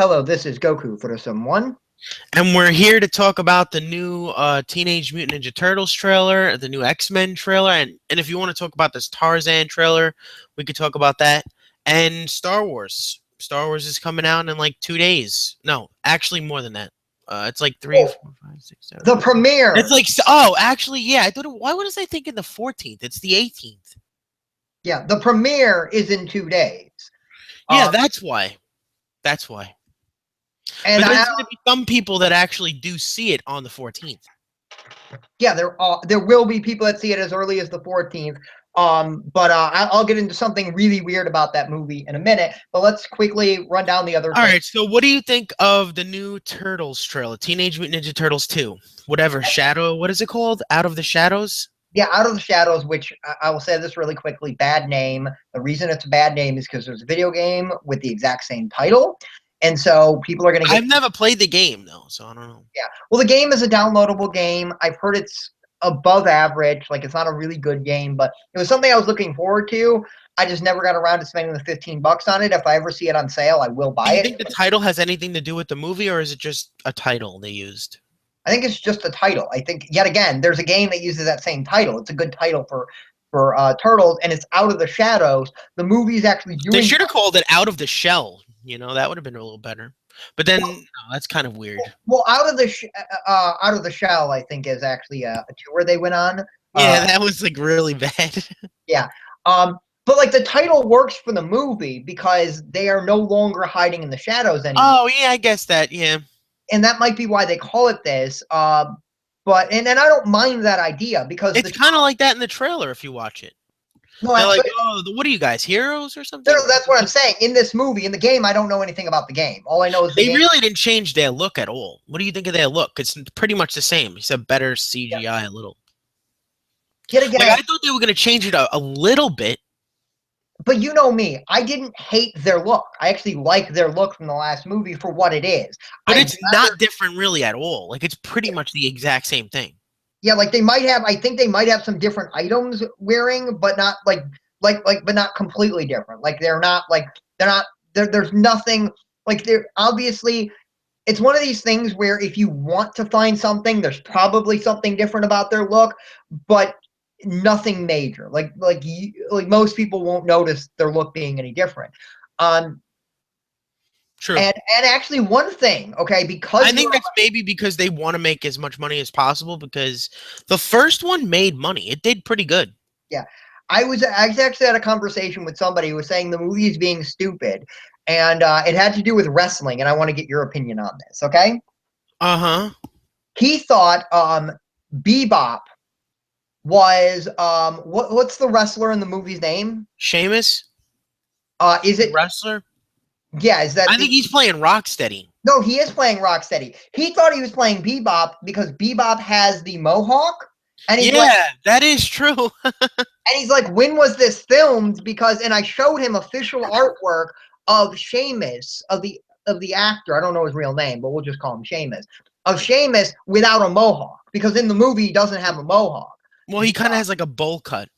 Hello, this is Goku for someone. And we're here to talk about the new Teenage Mutant Ninja Turtles trailer, the new X-Men trailer, and if you want to talk about this Tarzan trailer, we could talk about that. And Star Wars. Star Wars is coming out in like 2 days. No, actually more than that. It's like three, Oh, 4, 5, 6, 7. the premiere. It's like oh, actually, yeah. I thought. Why was I thinking the 14th? It's the 18th. Yeah, the premiere is in 2 days. Yeah, that's why. That's why. And But there's going to be some people that actually do see it on the 14th. Yeah, there will be people that see it as early as the 14th. But I'll get into something really weird about that movie in a minute. But let's quickly run down the other. All right, so what do you think of the new Turtles trailer, Teenage Mutant Ninja Turtles 2? Whatever, Shadow, what is it called? Out of the Shadows? Yeah, Out of the Shadows, which I will say this really quickly, bad name. The reason it's a bad name is because there's a video game with the exact same title. And so people are going to get... I've never played the game, though, so I don't know. Yeah, well, the game is a downloadable game. I've heard it's above average. Like, it's not a really good game, but it was something I was looking forward to. I just never got around to spending the $15 on it. If I ever see it on sale, I will buy it. Do you think the title has anything to do with the movie, or is it just a title they used? I think it's just a title. I think, yet again, there's a game that uses that same title. It's a good title for Turtles, and it's Out of the Shadows. The movie's actually doing... They should have called it Out of the Shell. You know, that would have been a little better. But then, no, that's kind of weird. Well, Out of the Shell, I think, is actually a tour they went on. Yeah, that was, like, really bad. Yeah. But, like, the title works for the movie because they are no longer hiding in the shadows anymore. Oh, yeah, I guess that, yeah. And that might be why they call it this. But I don't mind that idea because... It's kind of like that in the trailer if you watch it. No, they're like, oh, what are you guys, heroes or something? No, that's what I'm saying. In this movie, in the game, I don't know anything about the game. All I know is they really didn't change their look at all. What do you think of their look? It's pretty much the same. It's a better CGI a little. Yet again, like, I thought they were going to change it a little bit. But you know me, I didn't hate their look. I actually like their look from the last movie for what it is. But it's not different really at all. Like, it's pretty much the exact same thing. Yeah, like they might have, I think they might have some different items wearing, but not but not completely different. Like there's nothing, like they're obviously, it's one of these things where if you want to find something, there's probably something different about their look, but nothing major. Like most people won't notice their look being any different. True. And actually one thing, okay, because I think that's maybe because they want to make as much money as possible, because the first one made money. It did pretty good. Yeah. I actually had a conversation with somebody who was saying the movie is being stupid, and it had to do with wrestling, and I want to get your opinion on this, okay? Uh-huh. He thought Bebop was what's the wrestler in the movie's name? Sheamus? Is it wrestler? Yeah, is that... I think he's playing Rocksteady. No, he is playing Rocksteady. He thought he was playing Bebop because Bebop has the mohawk. And he's that is true. And he's like, when was this filmed? Because, and I showed him official artwork of Sheamus, of the actor. I don't know his real name, but we'll just call him Sheamus. Of Sheamus without a mohawk, because in the movie he doesn't have a mohawk. Well, he kind of has like a bowl cut.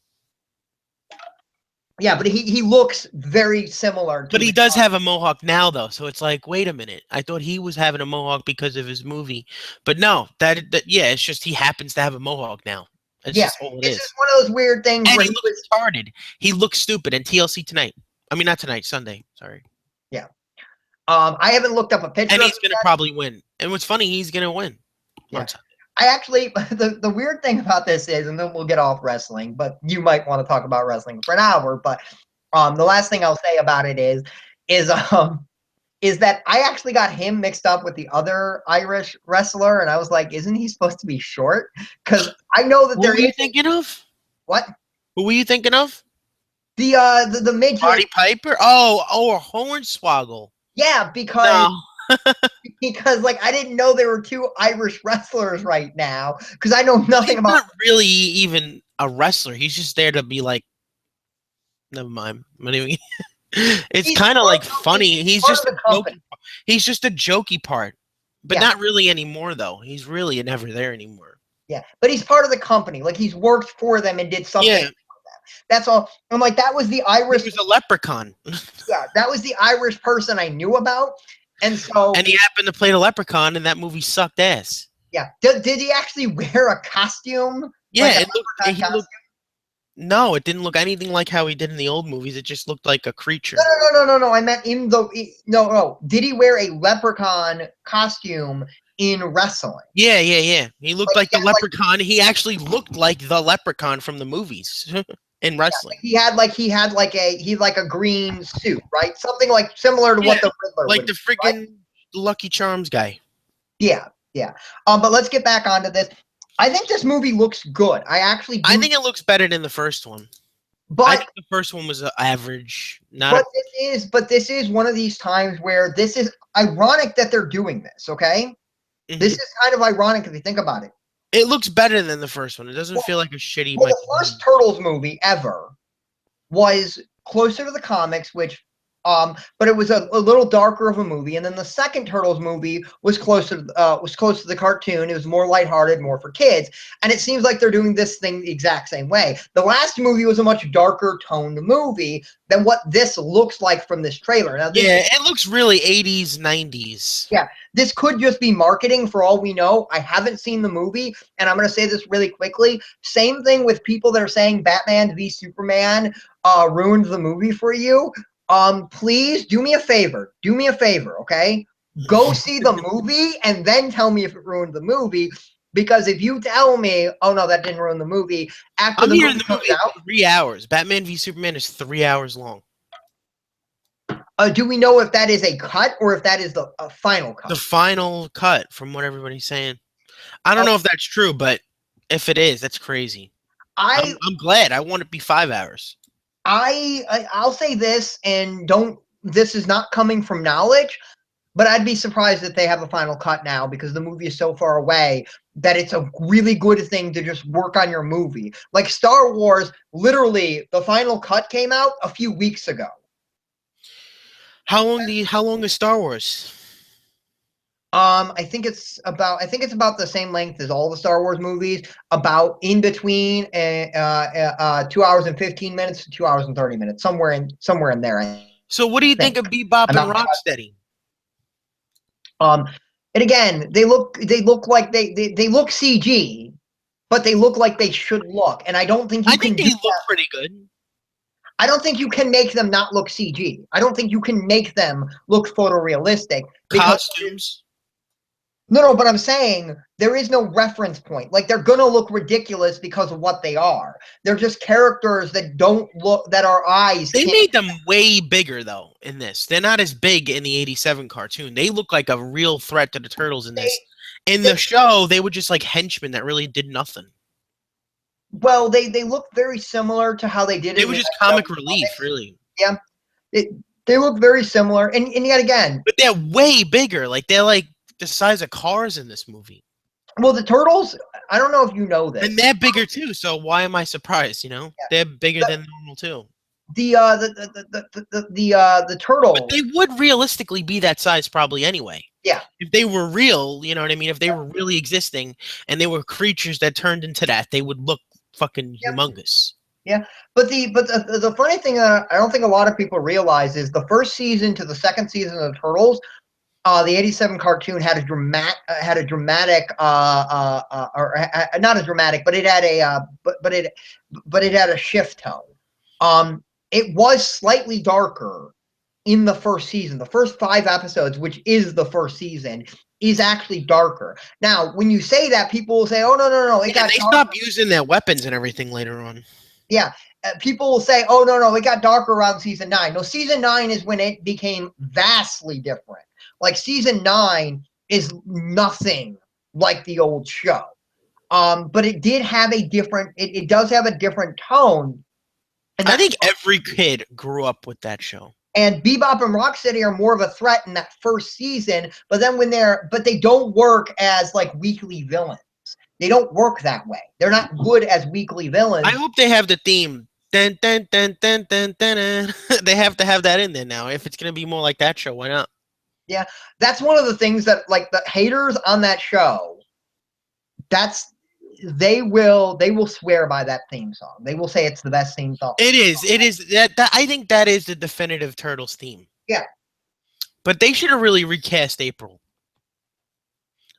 Yeah, but he looks very similar. But he does have a mohawk now, though, so it's like, wait a minute. I thought he was having a mohawk because of his movie, but no, that yeah, it's just he happens to have a mohawk now. It's just all it is. It's just one of those weird things. And where he looks retarded. He looks stupid. And TLC tonight. I mean, not tonight. Sunday. Sorry. Yeah. I haven't looked up a picture. And he's gonna probably win. And what's funny, he's gonna win. Yeah. I actually, the weird thing about this is, and then we'll get off wrestling, but you might want to talk about wrestling for an hour, but the last thing I'll say about it is that I actually got him mixed up with the other Irish wrestler, and I was like, isn't he supposed to be short? Because I know that Who were you thinking of? What? Who were you thinking of? The midget. Marty Piper? Oh, Hornswoggle. Yeah, because because like I didn't know there were two Irish wrestlers right now, because I know nothing about... He's not really even a wrestler. He's just there to be like, never mind. It's kind of like funny. He's just a jokey part, but not really anymore though. He's really never there anymore. Yeah, but he's part of the company. Like, he's worked for them and did something. Yeah. That's all. I'm like, that was the Irish... He was a leprechaun. Yeah, that was the Irish person I knew about. And so, And he happened to play the Leprechaun, and that movie sucked ass. yeah, did he actually wear a costume, like Yeah, a it looked. leprechaun He costume? looked. No, it didn't look anything like how he did in the old movies. It just looked like a No, creature. no, no, no, no, no. I meant in the no, no. Did he wear a leprechaun costume in wrestling? Yeah, yeah, yeah. He looked Like like he the had like Leprechaun. He actually looked like the Leprechaun from the movies in wrestling. he had like a green suit, right? Something like similar to Yeah, what the Riddler like would the be, right? friggin' Lucky Charms guy. Yeah, yeah. But let's get back onto this. I think this movie looks good. I actually I do, think it looks better than the first one. I but think the first one was average. Not a. this is one of these times where this is ironic that they're doing this. Okay, this Mhm. is kind of ironic if you think about it. It looks better than the first one. It doesn't Well, feel like a shitty well, Michael the Bay first movie. Turtles movie ever was closer to the comics, which but it was a little darker of a movie. And then the second Turtles movie was close to the cartoon. It was more lighthearted, more for kids. And it seems like they're doing this thing the exact same way. The last movie was a much darker toned movie than what this looks like from this trailer. Now this Yeah, it looks really 80s, 90s. yeah, this could just be marketing for all we know. I haven't seen the movie, and I'm going to say this really quickly. Same thing with people that are saying Batman v Superman ruined the movie for you. Please do me a favor. Do me a favor, okay? Go see the movie and then tell me if it ruined the movie. Because if you tell me, oh no, that didn't ruin the movie, after I'm the hearing movie the comes movie is out, 3 hours. Batman v Superman is 3 hours long. do we know if that is a cut or if that is the final The cut? final cut, from what everybody's saying. I don't Oh, know if that's true, but if it is, that's crazy. I I'm glad. I want it to be 5 hours. I'll say this, and don't. This is not coming from knowledge, but I'd be surprised if they have a final cut now because the movie is so far away that it's a really good thing to just work on your movie. Like Star Wars, literally, the final cut came out a few weeks ago. How long is Star Wars? I think it's about the same length as all the Star Wars movies. About in between, 2 hours and 15 minutes to 2 hours and 30 minutes, somewhere in there. I So what do you think think. of Bebop I'm and not. Rocksteady? Um, and again, they look like they look CG, but they look like they should look. And I don't think I you think can they do look that. pretty good. I don't think you can make them not look CG. I don't think you can make them look photorealistic because Costumes. no, but I'm saying there is no reference point. Like they're gonna look ridiculous because of what they are. They're just characters that don't look that our eyes They can't. made them way bigger though in this. They're not as big in the 87 cartoon. They look like a real threat to the turtles in They, this. In they the show, they were just like henchmen that really did nothing. well, they look very similar to how they did They in were the just original comic relief, comics. really. Yeah, it, they look very similar, and yet again, But they're way bigger. Like they're like the size of cars in this movie. well, the turtles. I don't know if you know And this. they're bigger too, so why am I surprised, you know? Yeah, They're bigger the than normal too. the But turtles. they would realistically be that size probably anyway. Yeah, If they were real, you know what I mean? If they were really existing and they were creatures that turned into that, they would look fucking yeah, humongous. yeah. But the funny thing that I don't think a lot of people realize is the first season to the second season of the Turtles, the '87 cartoon had a dramatic or not as dramatic, but it had a but it had a shift tone. It was slightly darker in the first season. The first 5 episodes, which is the first season, is actually darker. Now, when you say that, people will say, "Oh no, no, no, it Yeah, and got they darker." stopped using their weapons and everything later on. Yeah, people will say, "Oh no, no, it got darker around season 9." No, season 9 is when it became vastly different. Like season 9 is nothing like the old show. But it did have a different. It does have a different tone. And I that think every kid grew up with that show. and Bebop and Rocksteady are more of a threat in that first season. But then but they don't work as like weekly villains. They don't work that way. They're not good as weekly I villains. hope they have the theme. Dun, dun, dun, dun, dun, dun, dun. They have to have that in there now. If it's gonna be more like that show, why not? Yeah, that's one of the things that like the haters on that show. That's they will swear by that theme song. They will say it's the best theme song. It is. It is. I think that is the definitive Turtles theme. Yeah, But they should have really recast April.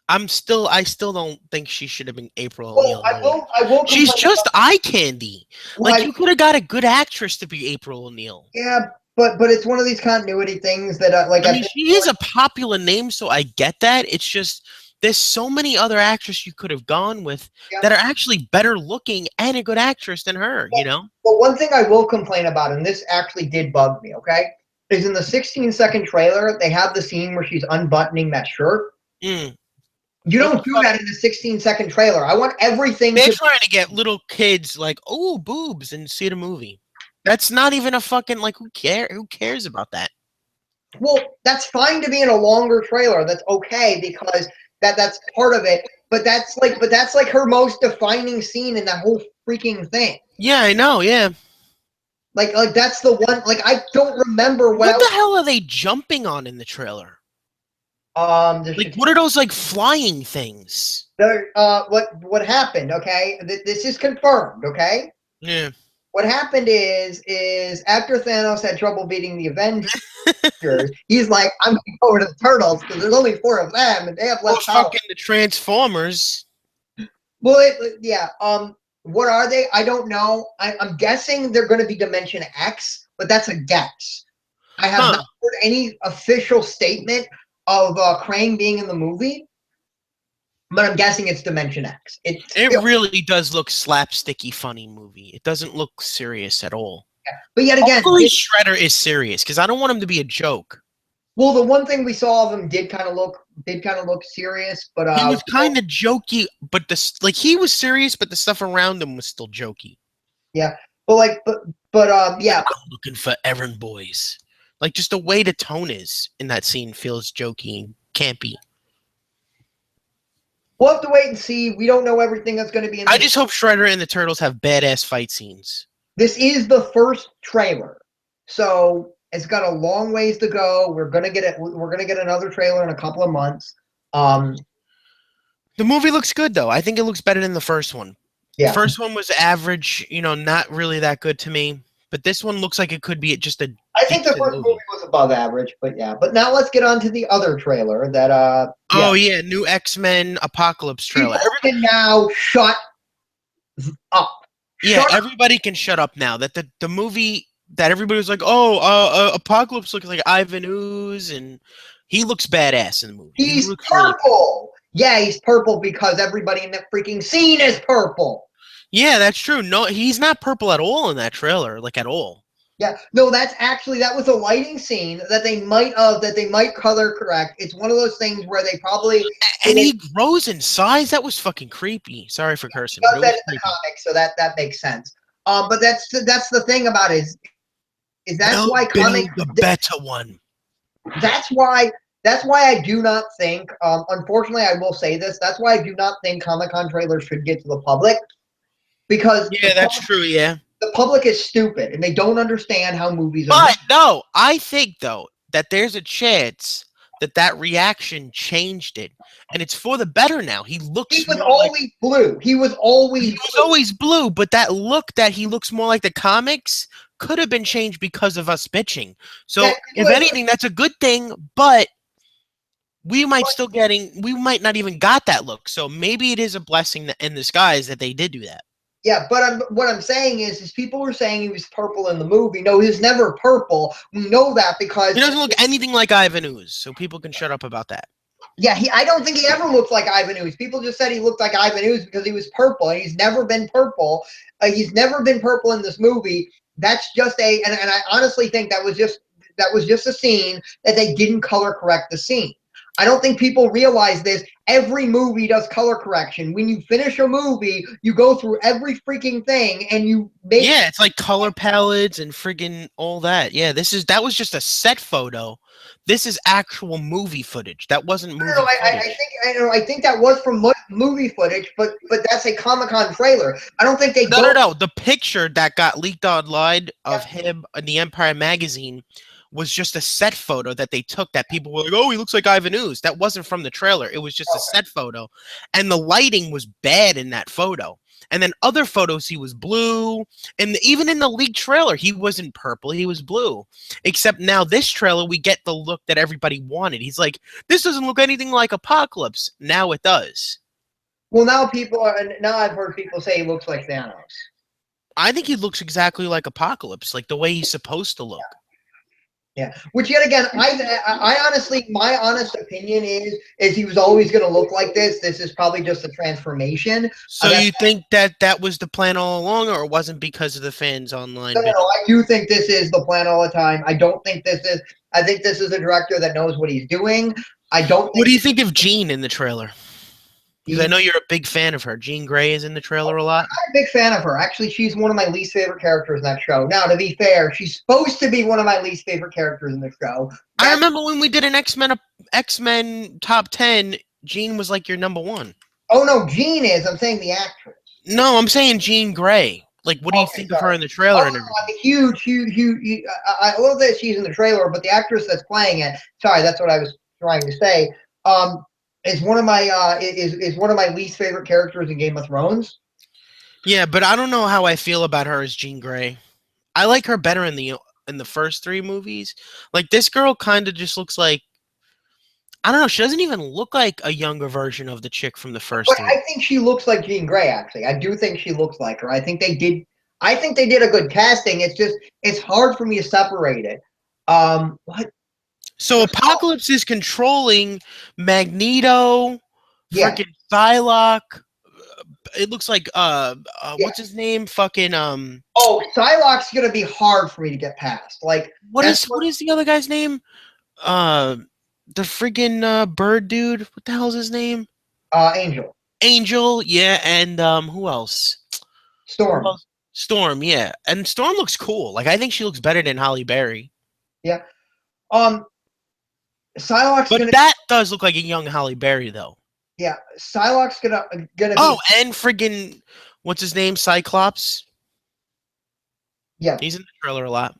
I still don't think she should have been April Well, O'Neil in the movie. I will She's complain just eye candy. Like about, you could have got a good actress to be April O'Neil. yeah, but it's one of these continuity things that like I at mean, this she is a popular name, so I get that. It's just there's so many other actresses you could have gone with yeah. that are actually better looking and a good actress than her, you know? But one thing I will complain about, and this actually did bug me, okay, is in the 16-second trailer, they have the scene where she's unbuttoning that shirt. Mm. You What don't the do fuck? that in a 16-second trailer. I want everything They're to. trying to get little kids like, oh, boobs, and see the movie. That's not even a fucking like who cares about that? Well, that's fine to be in a longer trailer. That's okay because that's part of it. But that's like her most defining scene in that whole freaking thing. Yeah, I know, yeah. Like that's the one. Like I don't remember what What else. the hell are they jumping on in the trailer? There's Like what are those like flying things? there. What happened? Okay, this is confirmed. Okay. Yeah. What happened is after Thanos had trouble beating the Avengers, he's like, I'm gonna go over to the Turtles because there's only 4 of them and they have Or less power. fucking the Transformers. Well, yeah. What are they? I don't know. I'm guessing they're going to be Dimension X, but that's a guess. I have not heard any official statement of Krang being in the movie, but I'm guessing it's Dimension X. It really does look slapsticky funny movie. It doesn't look serious at all. But yet again, Hopefully Shredder is serious because I don't want him to be a joke. well, the one thing we saw of him did kind of look serious, but He was kind of jokey, but he was serious, but the stuff around him was still jokey. Yeah, but yeah. I'm looking for errand boys. Like just the way the tone is in that scene feels jokey and campy. We'll have to wait and see. We don't know everything that's going to be in. I just hope Shredder and the Turtles have badass fight scenes. This is the first trailer, so it's got a long ways to go. We're gonna get it. We're gonna get another trailer in a couple of months. The movie looks good though. I think it looks better than the first one. Yeah. The first one was average, not really that good to me. But this one looks like it could be just a. I think the first movie was above average, but yeah. But now let's get on to the other trailer that yeah. Oh yeah, new X-Men Apocalypse trailer. Everybody can now shut up. Yeah, everybody can shut up now. That the movie that everybody was like, oh, Apocalypse looks like Ivan Ooze, and he looks badass in the movie. He's purple. Yeah, he's purple because everybody in that freaking scene is purple. Yeah, that's true. No, he's not purple at all in that trailer, like at all. Yeah, no, that was a lighting scene that they might color correct. It's one of those things where they probably and he grows in size. That was fucking creepy. Sorry for cursing. But that's the comic, so that makes sense. But that's the thing about it is that's why comic the better one. That's why I do not think. Unfortunately, I will say this. That's why I do not think Comic-Con trailers should get to the public because that's true. Yeah. The public is stupid and they don't understand how movies are. But no, I think though that there's a chance that reaction changed it, and it's for the better now. He was always blue. He was always blue, but that look that he looks more like the comics could have been changed because of us bitching. So if anything, that's a good thing. But we might not even got that look. So maybe it is a blessing in disguise that they did do that. Yeah, but what I'm saying is people were saying he was purple in the movie. No, he was never purple. We know that because he doesn't look anything like Ivan Ooze, so people can shut up about that. Yeah, I don't think he ever looked like Ivan Ooze. People just said he looked like Ivan Ooze because he was purple, and he's never been purple. He's never been purple in this movie. That's just and I honestly think that was just a scene that they didn't color correct the scene. I don't think people realize this. Every movie does color correction. When you finish a movie, you go through every freaking thing and you make. Yeah, it's like color palettes and friggin' all that. Yeah, that was just a set photo. This is actual movie footage. That wasn't movie footage. I think that was from movie footage, but that's a Comic-Con trailer. I don't think they. No. The picture that got leaked online of him in the Empire magazine was just a set photo that they took that people were like, oh, he looks like Ivan Ooze. That wasn't from the trailer. It was just a set photo. And the lighting was bad in that photo. And then other photos, he was blue. And even in the leaked trailer, he wasn't purple. He was blue. Except now this trailer, we get the look that everybody wanted. He's like, this doesn't look anything like Apocalypse. Now it does. Well, now I've heard people say he looks like Thanos. I think he looks exactly like Apocalypse, like the way he's supposed to look. Yeah, which yet again, I honestly, my honest opinion is he was always going to look like this. This is probably just a transformation. So you think that was the plan all along, or it wasn't because of the fans online? No, I do think this is the plan all the time. I don't think this is. I think this is a director that knows what he's doing. I don't. What do you think of Jean in the trailer? Because I know you're a big fan of her. Jean Grey is in the trailer a lot. I'm a big fan of her. Actually, she's one of my least favorite characters in that show. Now, to be fair, she's supposed to be one of my least favorite characters in the show. I remember when we did an X-Men top 10, Jean was like your number one. Oh, no, Jean is. I'm saying the actress. No, I'm saying Jean Grey. Like, what do you think of her in the trailer? I'm a huge. I love that she's in the trailer, but the actress that's playing it, sorry, that's what I was trying to say, is one of my is one of my least favorite characters in Game of Thrones. Yeah, but I don't know how I feel about her as Jean Grey. I like her better in the first 3 movies. Like, this girl kind of just looks like, I don't know, she doesn't even look like a younger version of the chick from the first 3. I think she looks like Jean Grey, actually. I do think she looks like her. I think they did a good casting. It's hard for me to separate it. What? So Apocalypse is controlling Magneto, freaking Psylocke. It looks like what's his name? Fucking Oh, Psylocke's gonna be hard for me to get past. Like, what is the other guy's name? The friggin' bird dude. What the hell's his name? Angel. Angel, yeah, and who else? Storm. Storm, yeah. And Storm looks cool. Like, I think she looks better than Halle Berry. Yeah. Psylocke's but that does look like a young Halle Berry, though. Yeah, Psylocke's gonna be. Oh, and friggin' what's his name? Cyclops. Yeah, he's in the trailer a lot.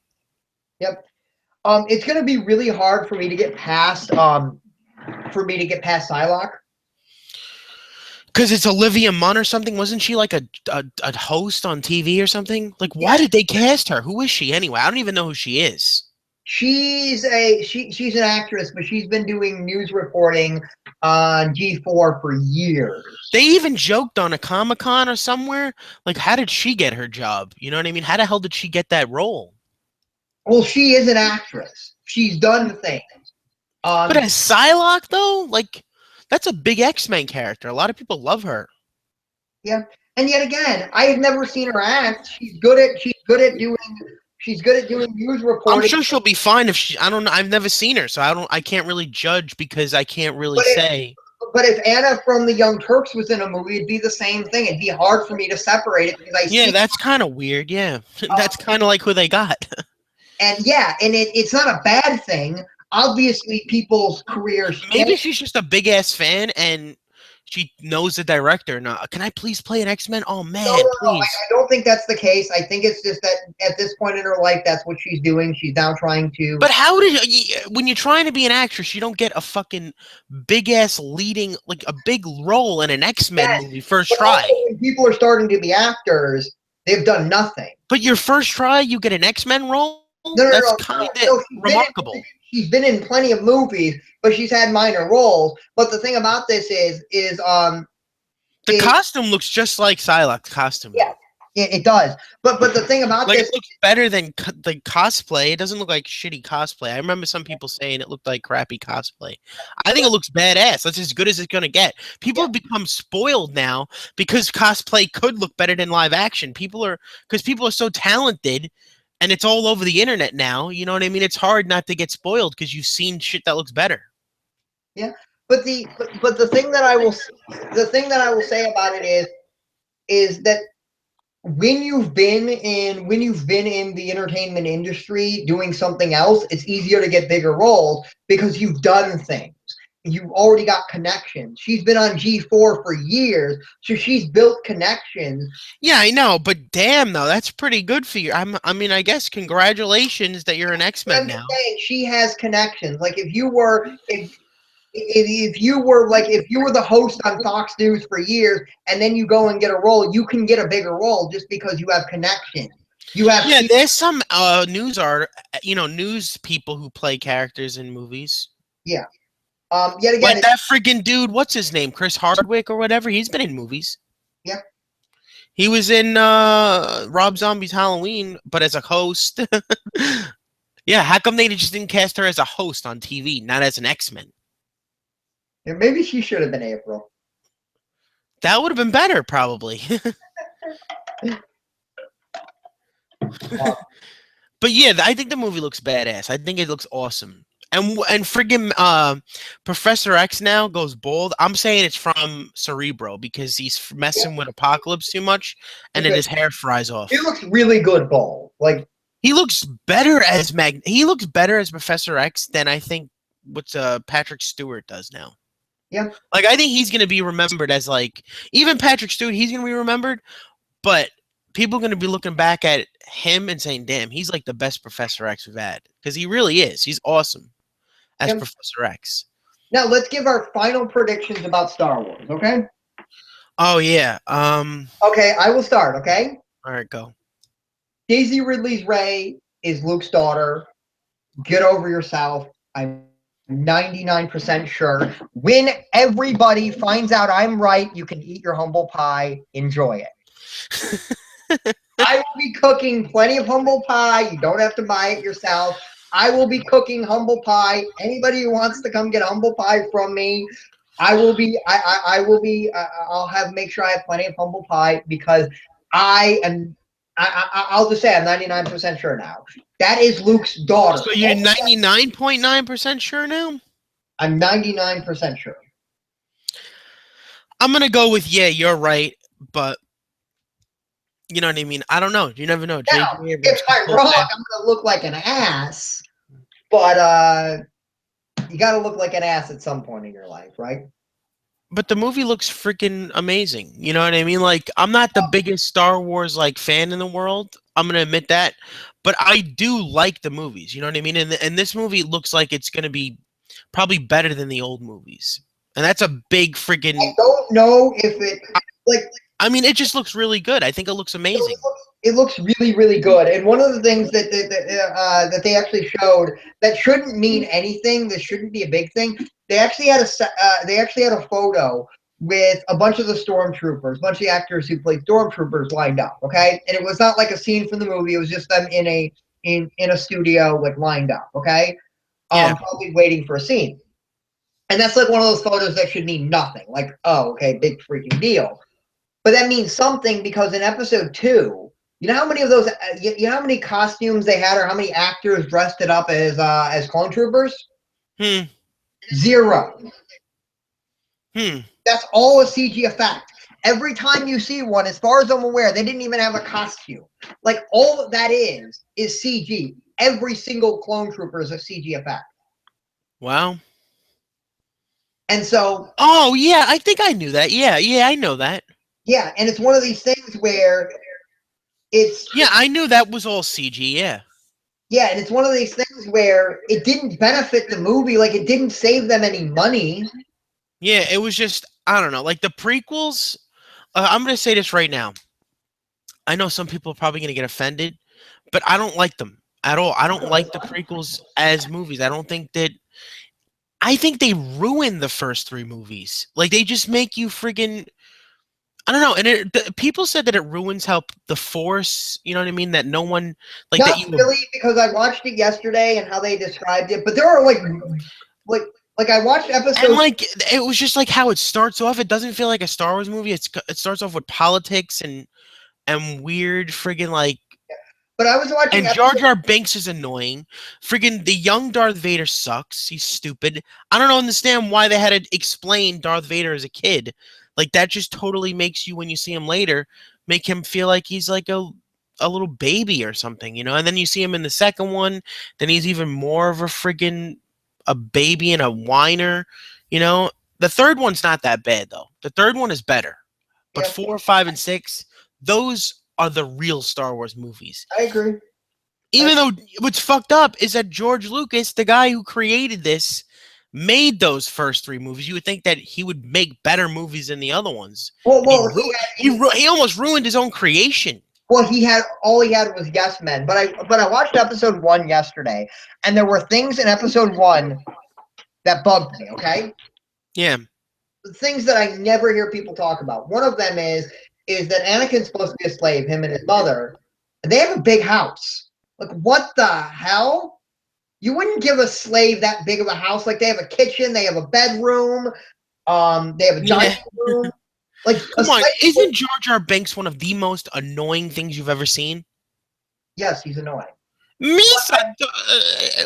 Yep. It's gonna be really hard for me to get past. Psylocke. Because it's Olivia Munn or something. Wasn't she like a host on TV or something? Like, why did they cast her? Who is she anyway? I don't even know who she is. She's an actress, but she's been doing news reporting on G4 for years. They even joked on a Comic-Con or somewhere. Like, how did she get her job? You know what I mean? How the hell did she get that role? Well, she is an actress. She's done things. But as Psylocke, though, like, that's a big X-Men character. A lot of people love her. Yeah, and yet again, I have never seen her act. She's good at doing news reporting. I'm sure she'll be fine if she. I don't know. I've never seen her, so I can't really judge because I can't really say. But if Anna from the Young Turks was in a movie, it'd be the same thing. It'd be hard for me to separate it because that's kind of weird. Yeah, that's kind of like who they got. And it's not a bad thing. Obviously, people's careers. Maybe she's just a big ass fan and she knows the director. Now, can I please play an X-Men? Oh man, no, please. I don't think that's the case. I think it's just that at this point in her life, that's what she's doing. She's now trying to. But when you're trying to be an actress, you don't get a fucking big ass leading, like a big role in an X-Men movie first try. When people are starting to be actors, they've done nothing. But your first try, you get an X-Men role. That's kind of remarkable. She's been in plenty of movies, but she's had minor roles. But the thing about this is the costume looks just like Psylocke's costume. Yeah, it does. But the thing about this, it looks better than the cosplay. It doesn't look like shitty cosplay. I remember some people saying it looked like crappy cosplay. I think it looks badass. That's as good as it's gonna get. People have become spoiled now because cosplay could look better than live action. People are so talented. And it's all over the internet now. You know what I mean? It's hard not to get spoiled because you've seen shit that looks better. Yeah, but the thing that I will say about it is that when you've been in the entertainment industry doing something else, it's easier to get bigger roles because you've done things. You've already got connections. She's been on G4 for years, so she's built connections. Yeah, I know, but damn, though, that's pretty good for you. I mean, I guess congratulations that you're an X-Men now. Saying she has connections. Like if you were if you were like if you were the host on Fox News for years and then you go and get a role, you can get a bigger role just because you have connections. You have Yeah, there's some news people who play characters in movies. yeah. Yet again, Like that friggin' dude, what's his name? Chris Hardwick or whatever. He's been in movies. yeah. He was in Rob Zombie's Halloween, but as a host. Yeah, how come they just didn't cast her as a host on TV, not as an X-Men? Yeah, maybe she should have been April. That would have been better, probably. But yeah, I think the movie looks badass. I think it looks awesome. And friggin' Professor X now goes bald. I'm saying it's from Cerebro because he's messing with Apocalypse too much, and then his hair fries off. He looks really good bald. Like he looks better as He looks better as Professor X than I think what Patrick Stewart does now. yeah. Like I think he's gonna be remembered as like even Patrick Stewart. He's gonna be remembered, but people are going to be looking back at him and saying, damn, he's like the best Professor X we've had. Because he really is. He's awesome as Professor X. Now, let's give our final predictions about Star Wars, okay? Oh, yeah. Okay, I will start, okay? All right, go. Daisy Ridley's Rey is Luke's daughter. Get over yourself. I'm 99% sure. When everybody finds out I'm right, you can eat your humble pie. Enjoy it. I will be cooking plenty of humble pie. You don't have to buy it yourself. I will be cooking humble pie. Anybody who wants to come get humble pie from me, I will be. I will be. I'll make sure I have plenty of humble pie because I am. I'll just say I'm 99% sure now. That is Luke's daughter. So you're 99.9% sure now? I'm 99% sure. I'm gonna go with yeah. You're right, but. You know what I mean? I don't know. You never know. Now, if I'm wrong, I'm gonna look like an ass. But you gotta look like an ass at some point in your life, right? But the movie looks freaking amazing. You know what I mean? Like I'm not the biggest Star Wars like fan in the world. I'm gonna admit that, but I do like the movies. You know what I mean? And this movie looks like it's gonna be probably better than the old movies, and that's a big freaking. I don't know if it like. I mean, it just looks really good. I think it looks amazing. It looks really, really good. And one of the things that they actually showed that shouldn't mean anything. This shouldn't be a big thing. They actually had a photo with a bunch of the stormtroopers, a bunch of the actors who played stormtroopers lined up. Okay, and it was not like a scene from the movie. It was just them in a studio like lined up. Okay, probably waiting for a scene. And that's like one of those photos that should mean nothing. Like, oh, okay, big freaking deal. But that means something because in episode 2, you know how many of those, you know how many costumes they had, or how many actors dressed it up as clone troopers? 0. That's all a CG effect. Every time you see one, as far as I'm aware, they didn't even have a costume. Like all that is CG. Every single clone trooper is a CG effect. Wow. And so. Oh yeah, I think I knew that. Yeah, I know that. Yeah, and it's one of these things where it's... Yeah, I knew that was all CG, yeah. Yeah, and it's one of these things where it didn't benefit the movie. Like, it didn't save them any money. Yeah, it was just, I don't know. Like, the prequels, I'm going to say this right now. I know some people are probably going to get offended, but I don't like them at all. I don't like the prequels as movies. I think they ruin the first 3 movies. Like, they just make you friggin'... I don't know, and people said that it ruins how the Force, you know what I mean? That no one like not that. You really, because I watched it yesterday and how they described it. But there are like I watched episodes, and like it was just like how it starts off. It doesn't feel like a Star Wars movie. It starts off with politics and weird friggin' like. But I was watching. And Jar Jar Binks is annoying. Friggin' the young Darth Vader sucks. He's stupid. I don't understand why they had to explain Darth Vader as a kid. Like, that just totally makes you, when you see him later, make him feel like he's like a little baby or something, you know? And then you see him in the second one, then he's even more of a baby and a whiner, you know? The third one's not that bad, though. The third one is better. But 4, 5, and 6, those are the real Star Wars movies. I agree. Even though what's fucked up is that George Lucas, the guy who created this, made those first three movies, you would think that he would make better movies than the other ones. Well, And he well, he almost ruined his own creation. well, he had all he had was Yes Men. But I watched episode 1 yesterday, and there were things in episode 1 that bugged me. Okay, Yeah. things that I never hear people talk about. One of them is that Anakin's supposed to be a slave, him and his mother, and they have a big house. Like, what the hell? You wouldn't give a slave that big of a house. Like, they have a kitchen, they have a bedroom, they have a dining room. Like, Come on, isn't Jar Jar Binks one of the most annoying things you've ever seen? Yes, he's annoying. Misa,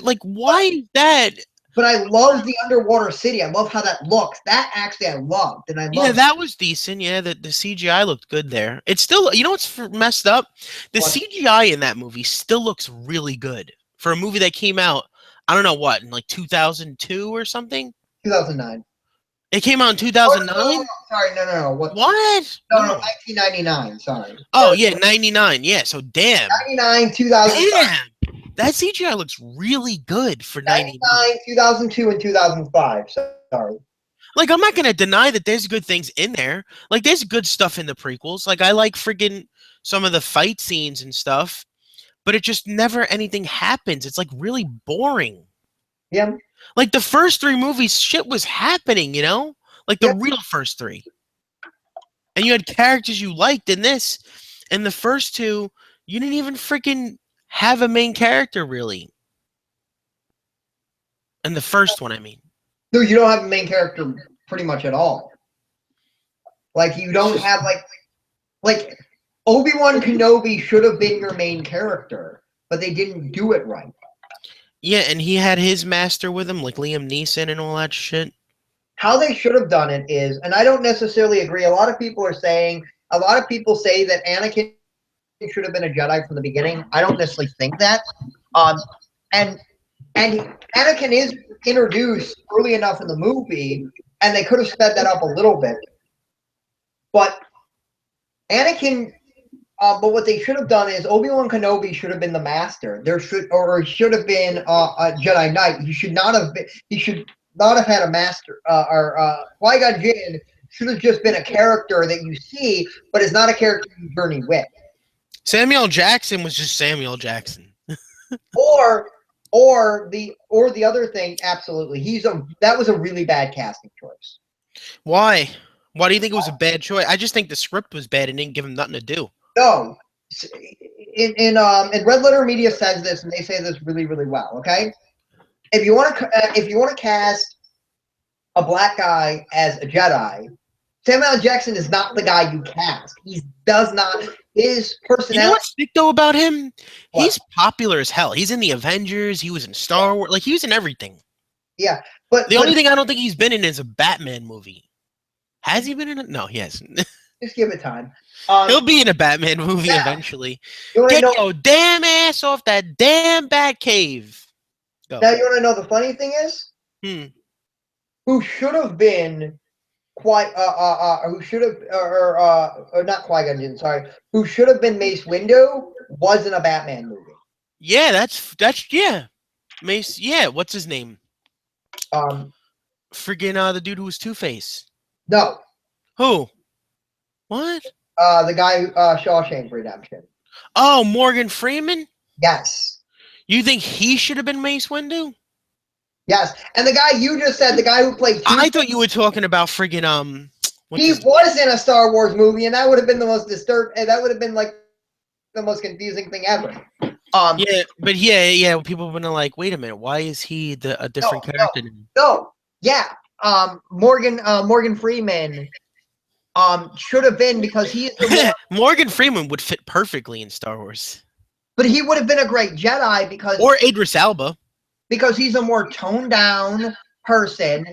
like, why is that? But I love the underwater city. I love how that looks. That actually I loved, and I Yeah, loved. that was decent. Yeah, the CGI looked good there. It's still, you know what's messed up? The What? CGI in that movie still looks really good for a movie that came out, I don't know what, in like 2002 or something? 2009. It came out in Oh, no, 2009? sorry, no. What? No, No. 1999. Sorry. Oh, yeah, 99. Yeah, so damn. 99, 2000. Damn. That CGI looks really good for 99. 99, 2002, and 2005. Sorry. Like, I'm not going to deny that there's good things in there. Like, there's good stuff in the prequels. Like, I like friggin' some of the fight scenes and stuff, but it just never anything happens. It's, like, really boring. Yeah. Like, the first three movies, shit was happening, you know? Like, the Yeah. real first three. And you had characters you liked in this. And the first two, you didn't even freaking have a main character, really. And the first one, I mean. No, you don't have a main character pretty much at all. Like, you don't have, like Obi-Wan Kenobi should have been your main character, but they didn't do it right. Yeah, and he had his master with him, like Liam Neeson and all that shit. How they should have done it is, and I don't necessarily agree. A lot of people say that Anakin should have been a Jedi from the beginning. I don't necessarily think that. And Anakin is introduced early enough in the movie, and they could have sped that up a little bit. But Anakin, but what they should have done is Obi-Wan Kenobi should have been the master. There should have been a Jedi Knight. He should not have had a master. Qui-Gon Jinn should have just been a character that you see, but is not a character you journey with. Samuel Jackson was just Samuel Jackson. Or the other thing, absolutely. That was a really bad casting choice. Why? Why do you think it was a bad choice? I just think the script was bad and didn't give him nothing to do. No. In Red Letter Media says this, and they say this really, really well. Okay, if you want to cast a black guy as a Jedi, Samuel Jackson is not the guy you cast. He does not. His personality. You know what's sick though about him? What? He's popular as hell. He's in the Avengers. He was in Star Wars. Like, he was in everything. Yeah, but The only thing I don't think he's been in is a Batman movie. Has he been in it? No, he hasn't. just give it time. He'll be in a Batman movie eventually. You Get know, your damn ass off that damn Batcave. Go. now you want to know the funny thing is? Who should have been who should have or not Qui-Gon Jinn, sorry, who should have been Mace Windu was in a Batman movie. Yeah, that's yeah. Mace, yeah, what's his name? Friggin' the dude who was Two-Face. No. Who? What? The guy Shawshank Redemption. Oh, Morgan Freeman? Yes. You think he should have been Mace Windu? Yes. And the guy you just said, the guy who played I thought you were talking about friggin' he was in a Star Wars movie, and that would have been the most that would have been like the most confusing thing ever. Yeah, but yeah. People have been like, wait a minute, why is he a different character? No, yeah. Morgan Freeman should have been, because he's Morgan Freeman would fit perfectly in Star Wars. But he would have been a great Jedi or Idris Elba, because he's a more toned down person.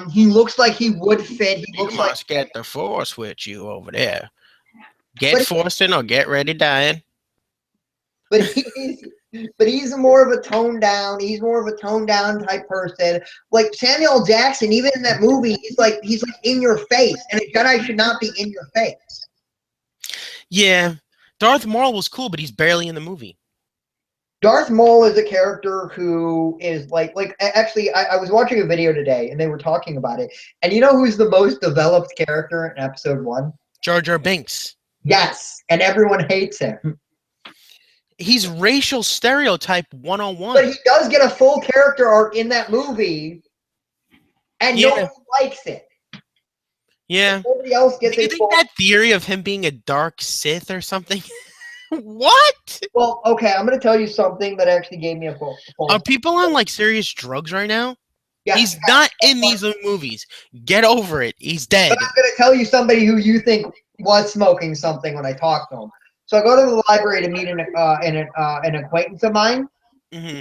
He looks like he would fit. He looks like must get the Force with you over there. Get forced in or get ready dying. But he's more of a toned down. He's more of a toned down type person. Like Samuel Jackson, even in that movie, he's like in your face, and a Jedi should not be in your face. Yeah, Darth Maul was cool, but he's barely in the movie. Darth Maul is a character who is actually I was watching a video today and they were talking about it. And you know who's the most developed character in episode 1? Jar Jar Binks. Yes, and everyone hates him. He's racial stereotype But 101. he does get a full character arc in that movie, and Yeah. nobody likes it. Yeah. Nobody else gets Do you a think full. that theory of him being a dark Sith or something? What? Well, okay, I'm going to tell you something that actually gave me a full. Are people on like serious drugs right now? Yeah, He's not in these movies. Get over it. He's dead. but I'm going to tell you somebody who you think was smoking something when I talked to him. So I go to the library to meet an acquaintance of mine, Hmm.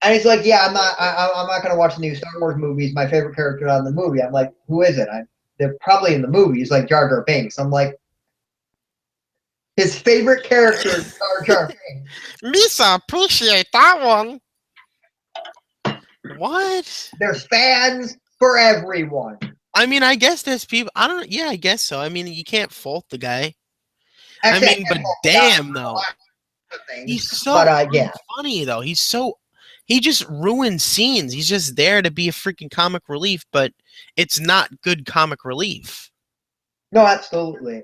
and he's like, "Yeah, I'm not going to watch the new Star Wars movies. My favorite character on the movie." I'm like, "Who is it?" They're probably in the movie. He's like Jar Jar Binks. I'm like, his favorite character is Jar Jar Binks. Misa, appreciate that one. What? There's fans for everyone. I mean, I guess there's people. I don't. Yeah, I guess so. I mean, you can't fault the guy. Actually, I mean, but damn though, he's so yeah. funny though. He just ruins scenes. He's just there to be a freaking comic relief, but it's not good comic relief. No, absolutely.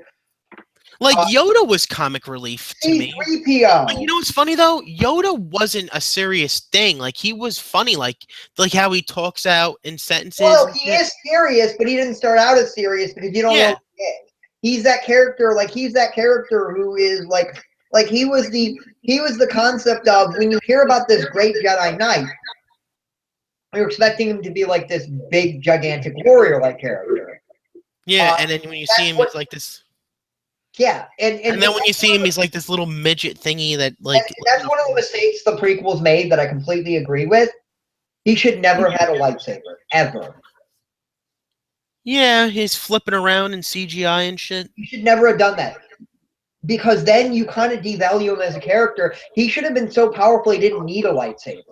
Like Yoda was comic relief to me. C-3PO. But you know what's funny though? Yoda wasn't a serious thing. Like he was funny, like how he talks out in sentences. Well, he is serious, but he didn't start out as serious because you don't know who he is. He's that character, he's that character who is like he was the concept of when you hear about this great Jedi Knight, you're expecting him to be like this big, gigantic warrior-like character. Yeah, and then when you see him, it's like this. Yeah, and then when you see him, he's like this little midget thingy that like. That's one of the mistakes the prequels made that I completely agree with. He should never have had a lightsaber ever. Yeah, he's flipping around in CGI and shit. He should never have done that because then you kind of devalue him as a character. He should have been so powerful he didn't need a lightsaber.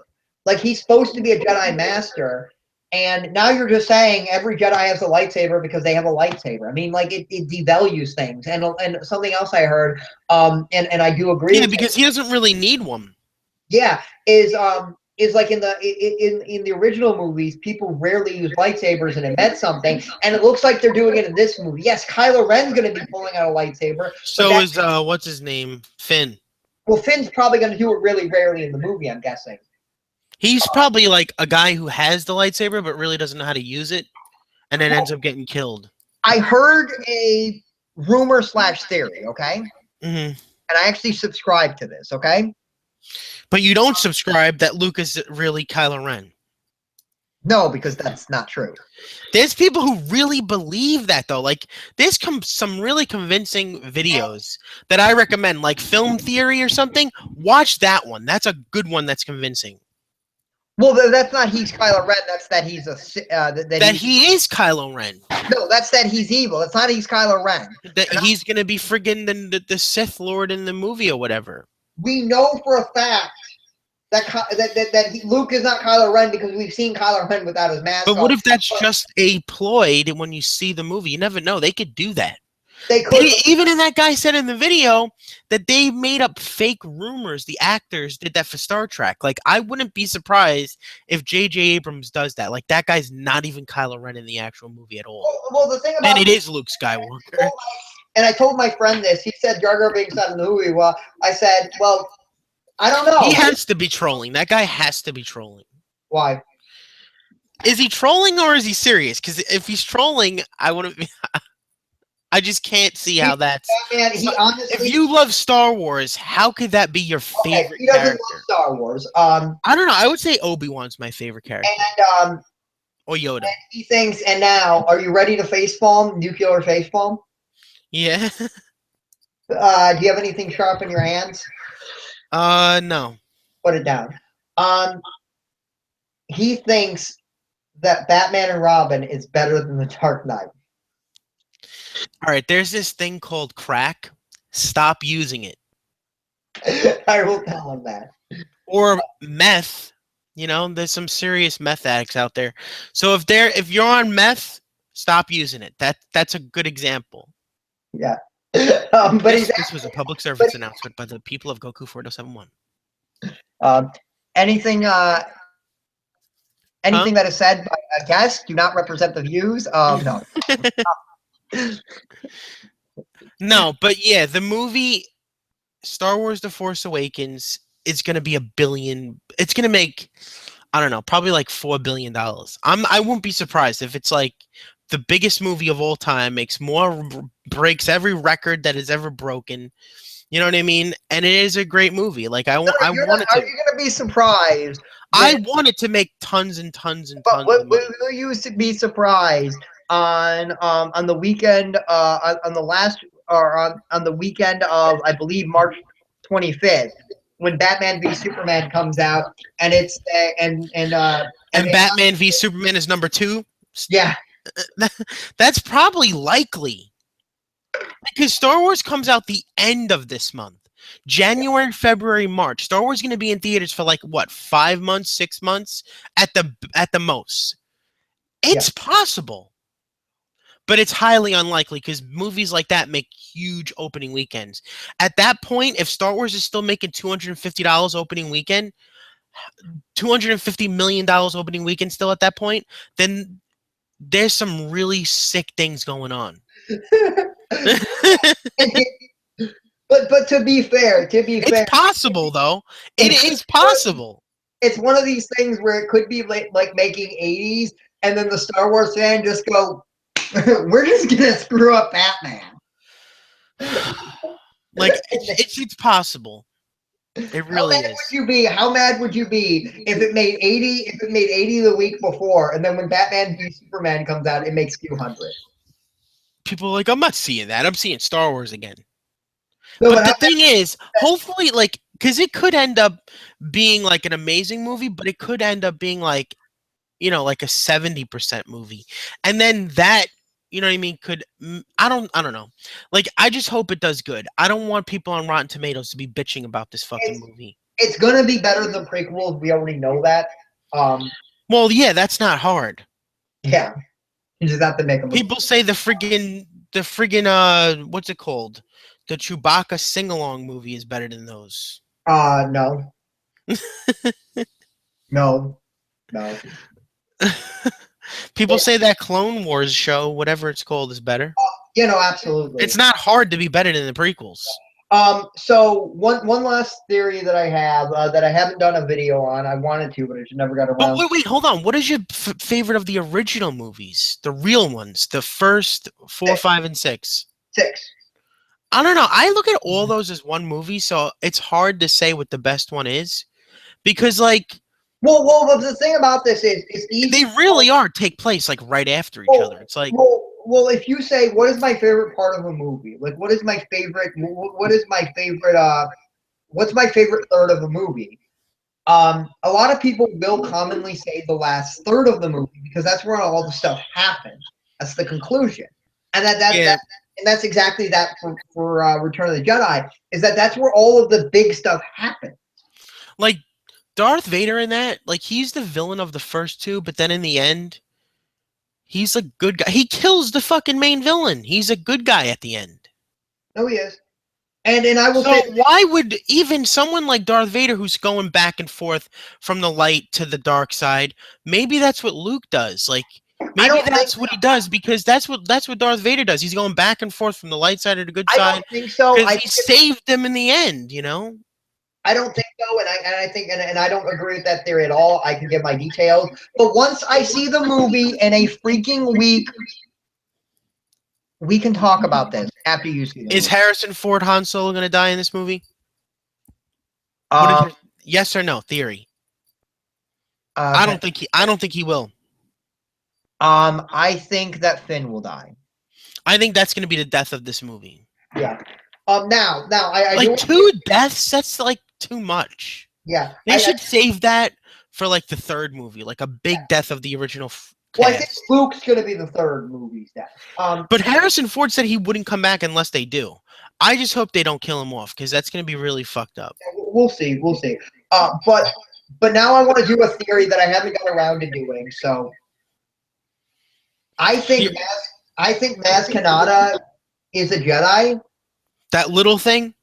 Like he's supposed to be a Jedi Master. And now you're just saying every Jedi has a lightsaber because they have a lightsaber. I mean, like it devalues things. And something else I heard, and I do agree. Yeah, because he doesn't really need one. Yeah, is like in the original movies, people rarely use lightsabers, and it meant something. And it looks like they're doing it in this movie. Yes, Kylo Ren's going to be pulling out a lightsaber. So is what's his name, Finn? Well, Finn's probably going to do it really rarely in the movie, I'm guessing. He's probably like a guy who has the lightsaber but really doesn't know how to use it, and then ends up getting killed. I heard a rumor / theory, okay? Mm-hmm. And I actually subscribe to this, okay? But you don't subscribe that Luke is really Kylo Ren. No, because that's not true. There's people who really believe that, though. Like, there's some really convincing videos that I recommend, like Film Theory or something. Watch that one. That's a good one that's convincing. Well, that's not he's Kylo Ren. That's that he's a that he is Kylo Ren. No, that's that he's evil. It's not he's Kylo Ren. That he's gonna be friggin' the Sith Lord in the movie or whatever. We know for a fact that Luke is not Kylo Ren because we've seen Kylo Ren without his mask. But what if that's just a ploy when you see the movie? You never know. They could do that. They could. Even in that guy said in the video that they made up fake rumors. The actors did that for Star Trek. Like, I wouldn't be surprised if J.J. Abrams does that. Like, that guy's not even Kylo Ren in the actual movie at all. Well, the thing about and it is Luke Skywalker. And I told my friend this. He said Jar Jar Binks not in the movie. Well, I said, well, I don't know. He has to be trolling. That guy has to be trolling. Why? Is he trolling or is he serious? Because if he's trolling, I wouldn't be... I just can't see how that's... Man, honestly, if you love Star Wars, how could that be your favorite he doesn't character? love Star Wars. I don't know. I would say Obi-Wan's my favorite character. And or Yoda. And he thinks, and now, are you ready to facepalm? Nuclear facepalm? Yeah. Do you have anything sharp in your hands? No. Put it down. He thinks that Batman and Robin is better than the Dark Knight. All right, there's this thing called crack. Stop using it. I will tell him that. Or meth. You know, there's some serious meth addicts out there. So if you're on meth, stop using it. That's a good example. Yeah. But this was a public service announcement by the people of Goku 4071. Um, anything Huh? anything that is said by a guest do not represent the views of no. No, but yeah, the movie Star Wars: The Force Awakens is gonna be a billion. It's gonna make, I don't know, probably like $4 billion. I won't be surprised if it's like the biggest movie of all time, makes more, breaks every record that is ever broken. You know what I mean? And it is a great movie. Like No, I you're not. want it Are to. you going to be surprised I when? want it to make tons and tons and But tons of money. will you be surprised on the weekend on the last or on the weekend of I believe March 25th when Batman v Superman comes out and it's and And Batman v Superman is number two. yeah, That's probably likely because Star Wars comes out the end of this month. January, February, March. Star Wars is going to be in theaters for like what, 5 months, 6 months at the most. yeah. It's possible, but it's highly unlikely because movies like that make huge opening weekends. At that point, if Star Wars is still making $250 opening weekend, $250 million opening weekend still at that point, then there's some really sick things going on. But to be It's fair, possible though. It it could is possible. it's one of these things where it could be like making 80s and then the Star Wars fan just go we're just gonna screw up Batman. Like it's possible. It How really mad would is. you be? How mad would you be if it made 80? If it made 80 the week before, and then when Batman v Superman comes out, it makes 200. People are like, I'm not seeing that. I'm seeing Star Wars again. No, But but the how thing is, hopefully, like, because it could end up being like an amazing movie, but it could end up being like, like a 70% movie. And then that, you know what I mean, I don't know. Like, I just hope it does good. I don't want people on Rotten Tomatoes to be bitching about this fucking it's movie. it's gonna be better than prequels. We already know that. Well, yeah, that's not hard. Yeah, you just have to make them. People say the friggin' what's it called? The Chewbacca sing-along movie is better than those. No, no, no. People say that Clone Wars show, whatever it's called, is better. Absolutely. It's not hard to be better than the prequels. So one last theory that I have that I haven't done a video on. I wanted to, but I just never got But around. wait, hold on. What is your favorite of the original movies? The real ones, the first four, Six. five, and six. Six. I don't know. I look at all those as one movie, so it's hard to say what the best one is because, like, Well, the thing about this is it's easy. they really are take place like right after each other. It's like, If you say what is my favorite part of a movie, like what is my favorite, what is my favorite, what's my favorite third of a movie? A lot of people will commonly say the last third of the movie because that's where all the stuff happens. That's the conclusion, and yeah, that's exactly that for Return of the Jedi is that's where all of the big stuff happens. like Darth Vader in that, like he's the villain of the first two, but then in the end, he's a good guy. He kills the fucking main villain. He's a good guy at the end. No, he is. And I will So say, why would even someone like Darth Vader, who's going back and forth from the light to the dark side, maybe that's what Luke does. Like I maybe don't think that's what he does because that's what Darth Vader does. He's going back and forth from the light side to the good I don't side think so. because he saved them in the end. You know. I don't think so, and I think and I don't agree with that theory at all. I can give my details, but once I see the movie in a freaking week, we can talk about this after you see the Is movie. Harrison Ford Han Solo going to die in this movie? What is Um, your yes or no theory? I uh, don't think he will. I think that Finn will die. I think that's going to be the death of this movie. Yeah. Now, I do. Like two deaths, that's like too much. Yeah. They should save that for like the third movie, like a big death of the original Well, I think cast. Luke's gonna be the third movie's death. But Harrison Ford said he wouldn't come back unless they do. I just hope they don't kill him off because that's going to be really fucked up. We'll see. We'll see. But now I want to do a theory that I haven't got around to doing. So I think Maz Kanata is a Jedi. That little thing?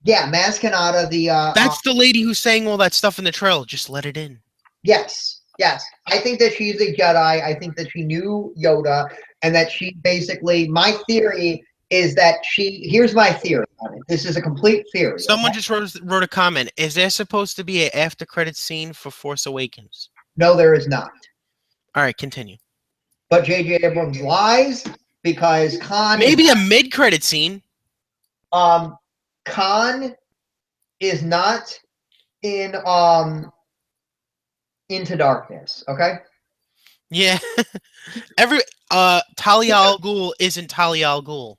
Yeah, Maz Kanata, That's the lady who's saying all that stuff in the trailer. Just let it in. yes, yes. I think that she's a Jedi. I think that she knew Yoda, and that she basically. My theory is that she. Here's my theory on it. This is a complete theory. Someone Okay? just wrote a comment. Is there supposed to be an after credit scene for Force Awakens? No, there is not. All right, continue. But J.J. Abrams lies because Maybe a mid credit scene. um Khan is not in Into Darkness. Okay. Yeah. Every Talia al Ghul isn't Talia al Ghul.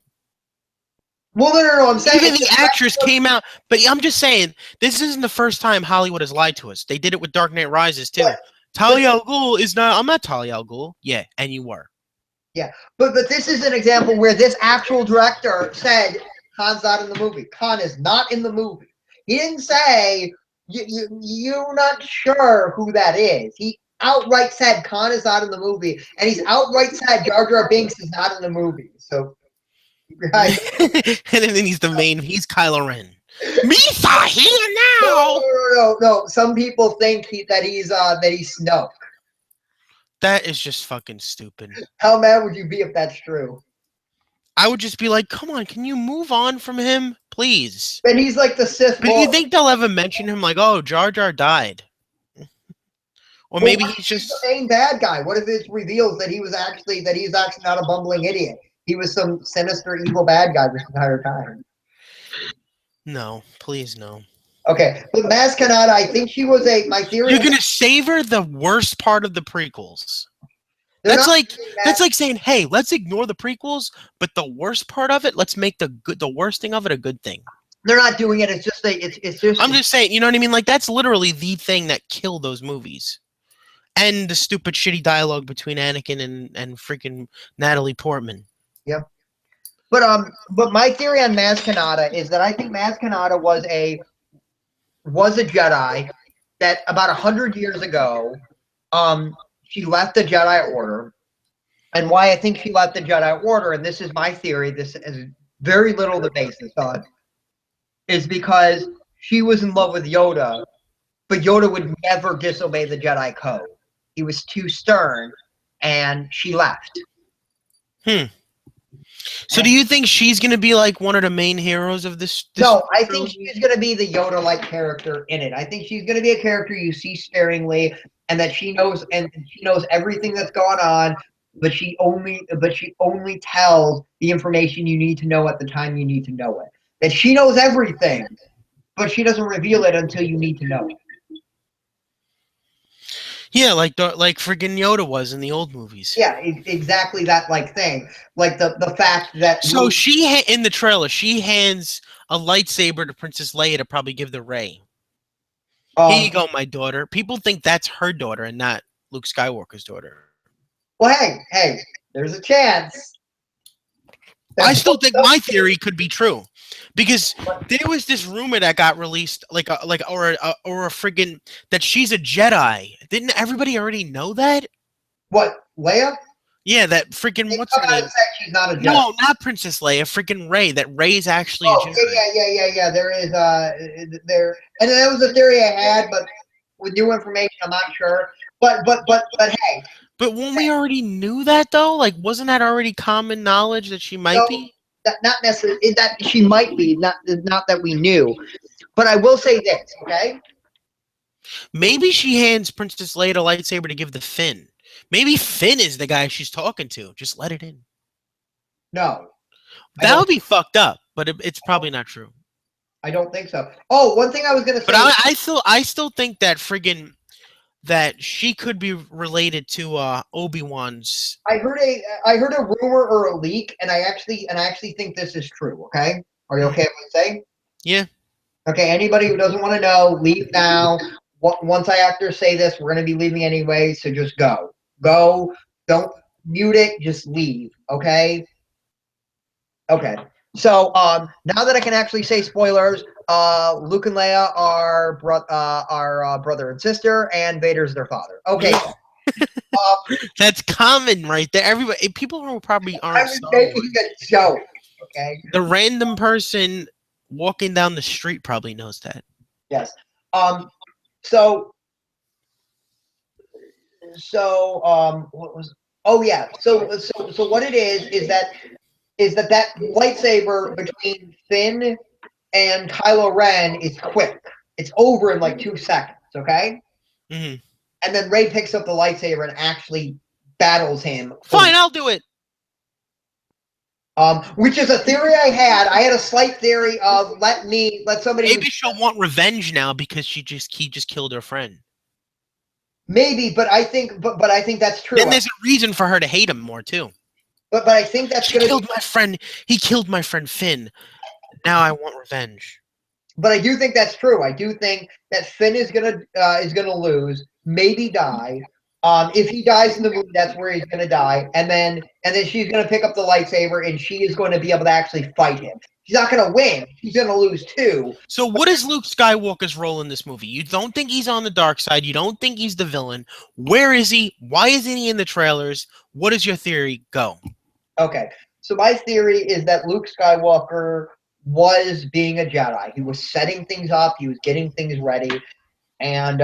Well, no. I'm saying Even the actress came out, but I'm just saying this isn't the first time Hollywood has lied to us. They did it with Dark Knight Rises too. Talia al Ghul is not. I'm not Talia al Ghul. Yeah, and you were. Yeah, but this is an example where this actual director said Khan's not in the movie. Khan is not in the movie. He didn't say you're not sure who that is. He outright said Khan is not in the movie, and he's outright said Jar Jar Binks is not in the movie. So, guys, And then he's the main. He's Kylo Ren. Misa here now. no. Some people think that he's Snoke. That is just fucking stupid. How mad would you be if that's true? I would just be like, come on, can you move on from him, please? And he's like the Sith. But you think they'll ever mention him like, oh, Jar Jar died? Or maybe he's just the main bad guy. What if it reveals that he's actually not a bumbling idiot? He was some sinister, evil bad guy this entire time. No, please no. Okay, but Maz Kanata, I think she was my theory. You're gonna savor the worst part of the prequels. That's like saying, hey, let's ignore the prequels, but the worst part of it, let's make the worst thing of it a good thing. They're not doing it. It's just it's just. I'm just saying, you know what I mean? Like that's literally the thing that killed those movies. And the stupid shitty dialogue between Anakin and freaking Natalie Portman. Yeah. But my theory on Maz Kanata is that I think Maz Kanata was a Jedi that about 100 years ago, she left the Jedi Order. And why I think she left the Jedi Order, and this is my theory, this is very little the basis on, is because she was in love with Yoda, but Yoda would never disobey the Jedi code. He was too stern, and she left. So do you think she's going to be like one of the main heroes of this No, I think she's going to be the Yoda-like character in it. I think she's going to be a character you see sparingly, and that she knows everything that's going on, but she only tells the information you need to know at the time you need to know it. That she knows everything, but she doesn't reveal it until you need to know it. Yeah, like friggin' Yoda was in the old movies. Yeah, exactly that thing. Like the fact that so in the trailer she hands a lightsaber to Princess Leia to probably give to Rey. Here you go, my daughter. People think that's her daughter and not Luke Skywalker's daughter. Well, hey, there's a chance. I still think my theory could be true, because there was this rumor that got released, or a friggin' that she's a Jedi. Didn't everybody already know that? What, Leia? Yeah, that freaking what's her name? She's not a Jedi. No, not Princess Leia. Freaking Rey. That Rey's actually a Jedi. Yeah. There is there, and that was a theory I had, but with new information, I'm not sure. But hey. But when we already knew that, though, like, wasn't that already common knowledge that she might be? Not necessarily that she might be. Not that we knew. But I will say this, okay? Maybe she hands Princess Leia a lightsaber to give to Finn. Maybe Finn is the guy she's talking to. Just let it in. No. That would be fucked up, but it's probably not true. I don't think so. Oh, one thing I was gonna say. But I still think that friggin' that she could be related to Obi-Wan's. I heard a rumor or a leak, and I actually think this is true. Okay, are you okay if I say? Yeah. Okay. Anybody who doesn't want to know, leave now. Once I after say this, we're gonna be leaving anyway, so just go. Go. Don't mute it. Just leave. Okay. Okay. So now that I can actually say spoilers, Luke and Leia are brother and sister, and Vader's their father. Okay. That's common right there. People who probably aren't. I was making a joke. Okay. The random person walking down the street probably knows that. Yes. Um. So what was? Oh yeah. So what it is that lightsaber between Finn and Kylo Ren is quick. It's over in like 2 seconds. Okay. Hmm. And then Rey picks up the lightsaber and actually battles him. Fine, I'll do it. Which is a theory I had. I had a slight theory of let somebody Maybe she'll want revenge now because he just killed her friend. maybe, but I think that's true. Then there's a reason for her to hate him more too. But I think that's She gonna killed be. my friend. He killed my friend Finn. Now I want revenge. But I do think that's true. I do think that Finn is gonna lose, maybe die. If he dies in the movie, that's where he's gonna die, and then she's gonna pick up the lightsaber and she is going to be able to actually fight him. She's not gonna win. She's gonna lose too. So what is Luke Skywalker's role in this movie? You don't think he's on the dark side. You don't think he's the villain. Where is he? Why isn't he in the trailers? What is your theory? Go. Okay, so my theory is that Luke Skywalker was being a Jedi. He was setting things up. He was getting things ready, and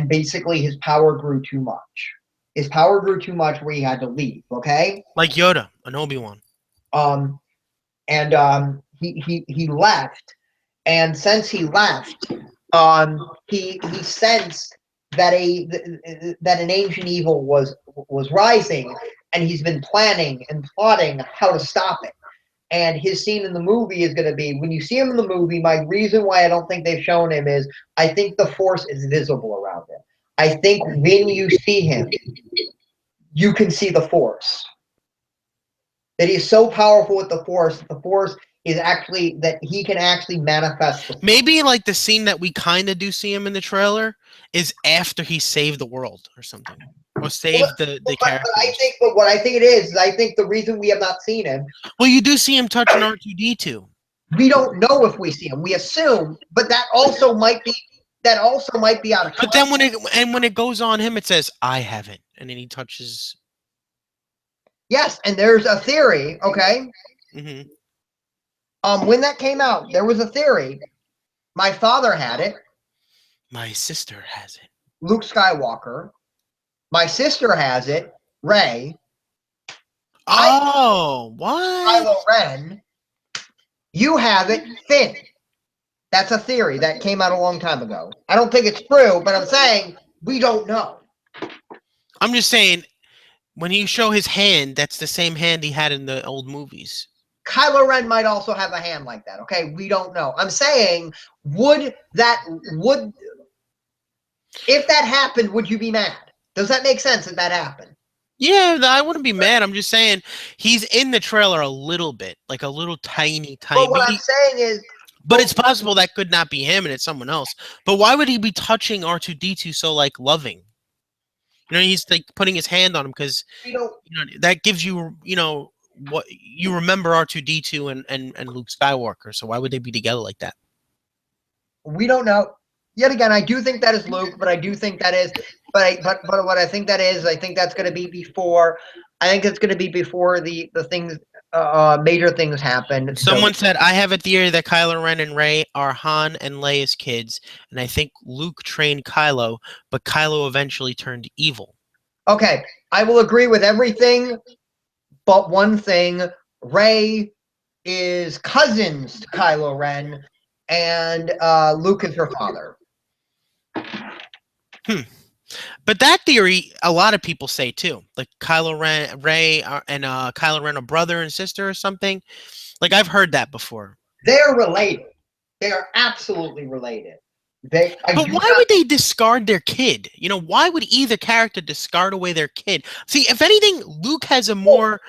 basically his power grew too much. His power grew too much where he had to leave. Okay. Like Yoda, an Obi-Wan. Um, he left, and since he left, he sensed that an ancient evil was rising, and he's been planning and plotting how to stop it. And his scene in the movie is going to be when you see him in the movie. My reason why I don't think they've shown him is I think the Force is visible around him. I think when you see him, you can see the Force. That he's so powerful with the Force is actually that he can actually manifest. Maybe like the scene that we kind of do see him in the trailer is after he saved the world or something, or saved the characters. But what I think it is I think the reason we have not seen him. Well, you do see him touching R2-D2. We don't know if we see him. We assume, but that also might be out of. But then when it goes on him, it says I haven't, and then he touches. Yes, and there's a theory. Okay. Mm-hmm. When that came out, there was a theory. My father had it. My sister has it. Luke Skywalker. My sister has it. Rey. Oh, what? Kylo Ren. You have it. Finn. That's a theory that came out a long time ago. I don't think it's true, but I'm saying we don't know. I'm just saying, when you show his hand, that's the same hand he had in the old movies. Kylo Ren might also have a hand like that. Okay, we don't know. I'm saying, if that happened, would you be mad? Does that make sense that happened? Yeah, I wouldn't be mad. I'm just saying he's in the trailer a little bit, like a little tiny. But what I'm saying is, but it's possible that could not be him and it's someone else. But why would he be touching R2-D2 so like loving? You know, he's like putting his hand on him because that gives you what you remember R2-D2 and Luke Skywalker. So why would they be together like that? We don't know. Yet again, I do think that is Luke, but I do think that is, but what I think that is, I think that's going to be before. I think it's going to be before the things, major things happen. Someone said I have a theory that Kylo Ren and Rey are Han and Leia's kids, and I think Luke trained Kylo, but Kylo eventually turned evil. Okay, I will agree with everything, but one thing: Rey is cousins to Kylo Ren, and Luke is her father. But that theory, a lot of people say too. Like Kylo Ren, Rey, and Kylo Ren are brother and sister or something. Like I've heard that before. They're related. They are absolutely related. But why would they discard their kid? You know, why would either character discard away their kid? See, if anything, Luke has a more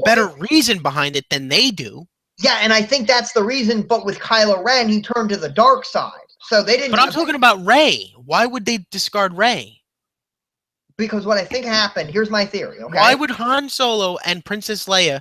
better reason behind it than they do. Yeah, and I think that's the reason. But with Kylo Ren, he turned to the dark side. So they didn't. But I'm talking about Rey. Why would they discard Rey? Because what I think happened, here's my theory, okay? Why would Han Solo and Princess Leia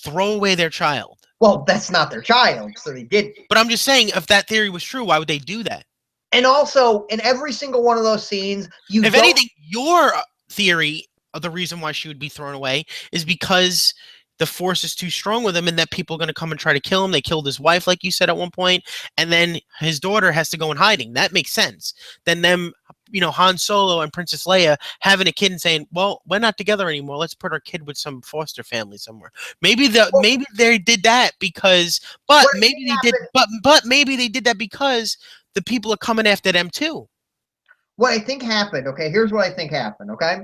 throw away their child? Well, that's not their child, so they didn't. But I'm just saying, if that theory was true, why would they do that? And also, in every single one of those scenes, if anything, your theory of the reason why she would be thrown away is because the Force is too strong with him, and that people are going to come and try to kill him. They killed his wife, like you said at one point, and then his daughter has to go in hiding. That makes sense. Then them, Han Solo and Princess Leia having a kid and saying, "Well, we're not together anymore. Let's put our kid with some foster family somewhere." Well, Maybe they did that because, but what I think maybe they did, happened, but maybe they did that because the people are coming after them too. okay, here's what I think happened, okay?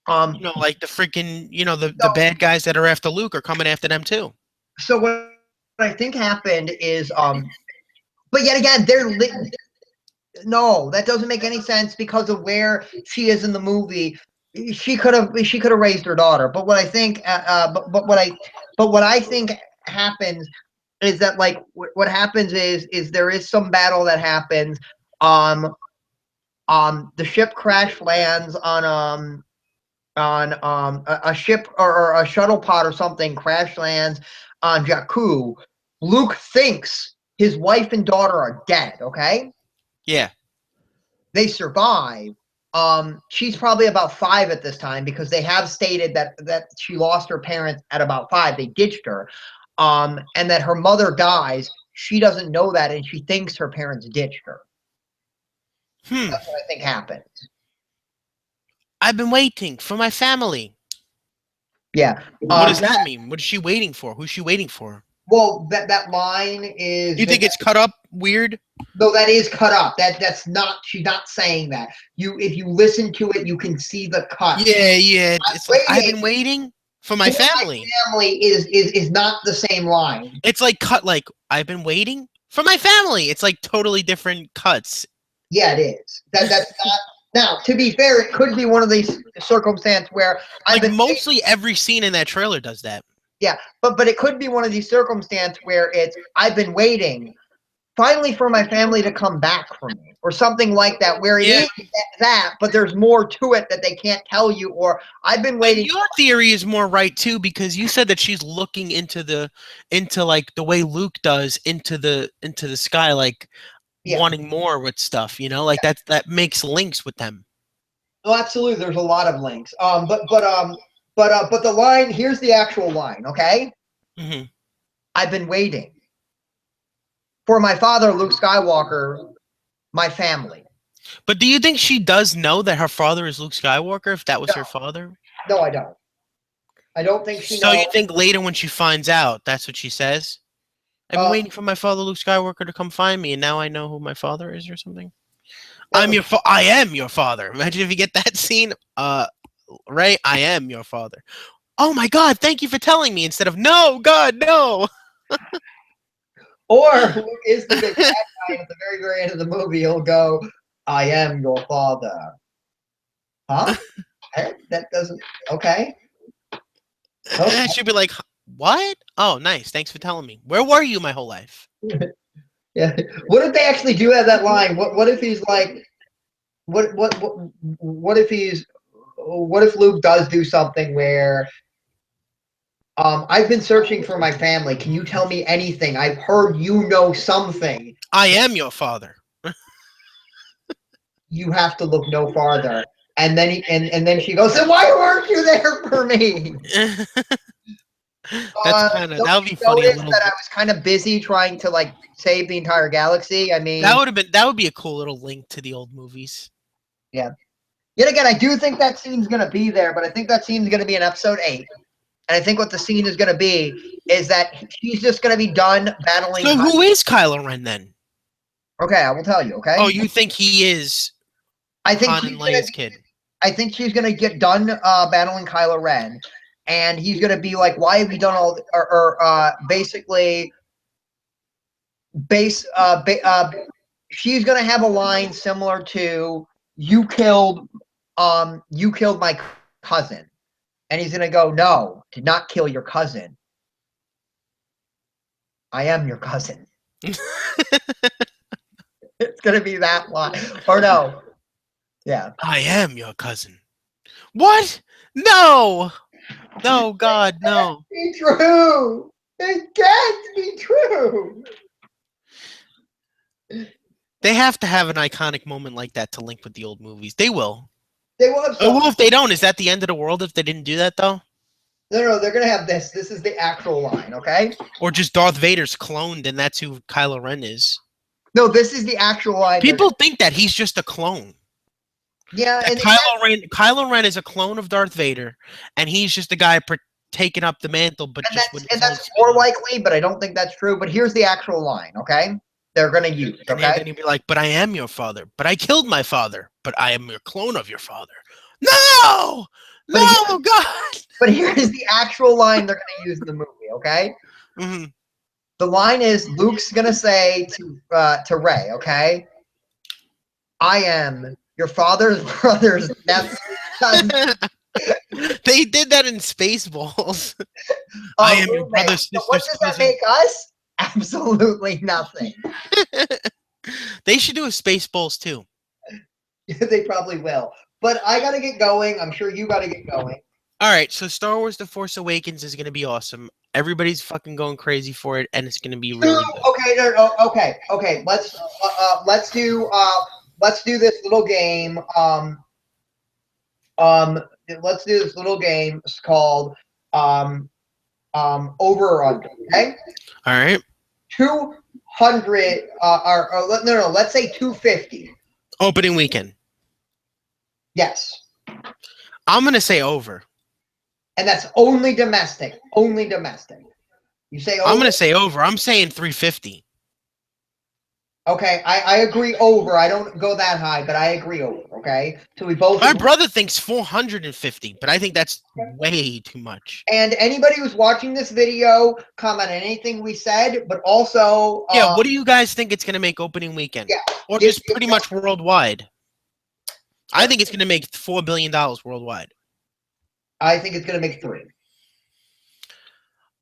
Um, Like the freaking, the so, bad guys that are after Luke are coming after them too. so what I think happened is, but yet again, no, that doesn't make any sense because of where she is in the movie. She could have raised her daughter, but what I think, but what I think happens is that like what happens is there is some battle that happens. Um, the ship crash lands on a ship or a shuttle pod or something crash lands on Jakku. Luke thinks his wife and daughter are dead. Okay, Yeah. they survive. She's probably about 5 at this time because they have stated that she lost her parents at about 5. They ditched her, and that her mother dies. She doesn't know that, and she thinks her parents ditched her. Hmm. That's what I think happened. I've been waiting for my family. Yeah. What does that mean? What is she waiting for? Who's she waiting for? Well, that line is You think it's cut up weird? though that is cut up. That's not. She's not saying that. If you listen to it, you can see the cut. Yeah, yeah. I'm It's like I've waiting been waiting for my for my family. family is not the same line. It's like cut like I've been waiting for my family. It's like totally different cuts. Yeah, it is. That's not. Now, to be fair, it could be one of these circumstances where I've Like been. mostly every scene in that trailer does that. Yeah, but it could be one of these circumstances where it's I've been waiting finally for my family to come back from me or something like that, where it Yeah. is that, but there's more to it that they can't tell you, or I've been And waiting. your theory is more right too because you said that she's looking into like the way Luke does into the sky, like Yeah. wanting more with stuff, like that makes links with them. Oh, absolutely. There's a lot of links. But the line here's the actual line. Okay, Hmm. I've been waiting for my father, Luke Skywalker, my family. But do you think she does know that her father is Luke Skywalker if that was No, her father? no, I don't. I don't think she So knows. you think later when she finds out, that's what she says? I've been Uh, waiting for my father, Luke Skywalker, to come find me, and now I know who my father is, or something. uh, I am your father. Imagine if you get that scene. Ray, I am your father. Oh my God! Thank you for telling me. Instead of no, God, no. or Luke is the big bad guy, and at the very, very end of the movie, he'll go, "I am your father." Huh? That doesn't. Okay. Okay. She'd be like, what? Oh, nice. Thanks for telling me. Where were you my whole life? Yeah. What if they actually do have that line? What if he's like, what if he's what if Luke does do something where I've been searching for my family. Can you tell me anything? I've heard you know something. I am your father. You have to look no farther. And then and then she goes, then why weren't you there for me? That's kind of Don't that would you be funny. A notice little. that I was kind of busy trying to like save the entire galaxy? I That mean, would have been. That would be a cool little link to the old movies. yeah. Yet again, I do think that scene's gonna be there, but I think that scene's gonna be in episode 8. And I think what the scene is gonna be is that she's just gonna be done battling. So who is Kylo Ren then? Okay, I will tell you. Okay, Oh, you think he is I think Han and he's gonna Leia's kid? I think she's gonna get done battling Kylo Ren, and he's gonna be like, "Why have you done all?" Basically, base. She's gonna have a line similar to you killed my cousin," and he's gonna go, "No, did not kill your cousin. I am your cousin." It's gonna be that line, or no? Yeah. I am your cousin. What? No! No, God, no. Be true. It can't be true. They have to have an iconic moment like that to link with the old movies. They will. They will have Oh, some. well, if they don't, is that the end of the world if they didn't do that, though? No, they're gonna have this. This is the actual line, okay? Or just Darth Vader's cloned, and that's who Kylo Ren is. No, this is the actual line. People think that he's just a clone. Yeah, and Kylo Ren is a clone of Darth Vader, and he's just the guy taking up the mantle, but and just that's, with and his that's own more speed. likely, but I don't think that's true. But here's the actual line, okay? They're gonna use, And okay? then he'd be like, "But I am your father. But I killed my father. But I am your clone of your father." No, But no, God. But here's the actual line they're gonna use in the movie, okay? Mm-hmm. The line is Luke's gonna say to Rey, okay? I am your father's brother's nephew. They did that in Spaceballs. I am your Roommate. brother's So what sister's does that cousin. make us? Absolutely nothing. They should do a Spaceballs too. They probably will. But I gotta get going. I'm sure you gotta get going. All right, so Star Wars: The Force Awakens is gonna be awesome. Everybody's fucking going crazy for it, and it's gonna be really good. Okay, okay. Let's do this little game. Let's do this little game. It's called over or under. Okay. All right. 200. No. Let's say 250. Opening weekend. Yes. I'm gonna say over. And that's only domestic. Only domestic. You say over? I'm gonna say over. I'm saying 350. Okay, I agree over. I don't go that high, but I agree over. Okay, so we both. My brother thinks 450, but I think that's way too much. And anybody who's watching this video, comment on anything we said, but also. Yeah, what do you guys think it's gonna make opening weekend? Yeah, or just pretty much worldwide? I think it's gonna make $4 billion worldwide. I think it's gonna make 3.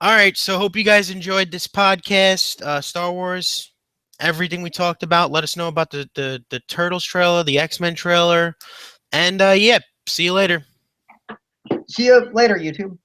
All right, so hope you guys enjoyed this podcast, Star Wars, everything we talked about. Let us know about the Turtles trailer, the X-Men trailer, and yeah, see you later. See you later, YouTube.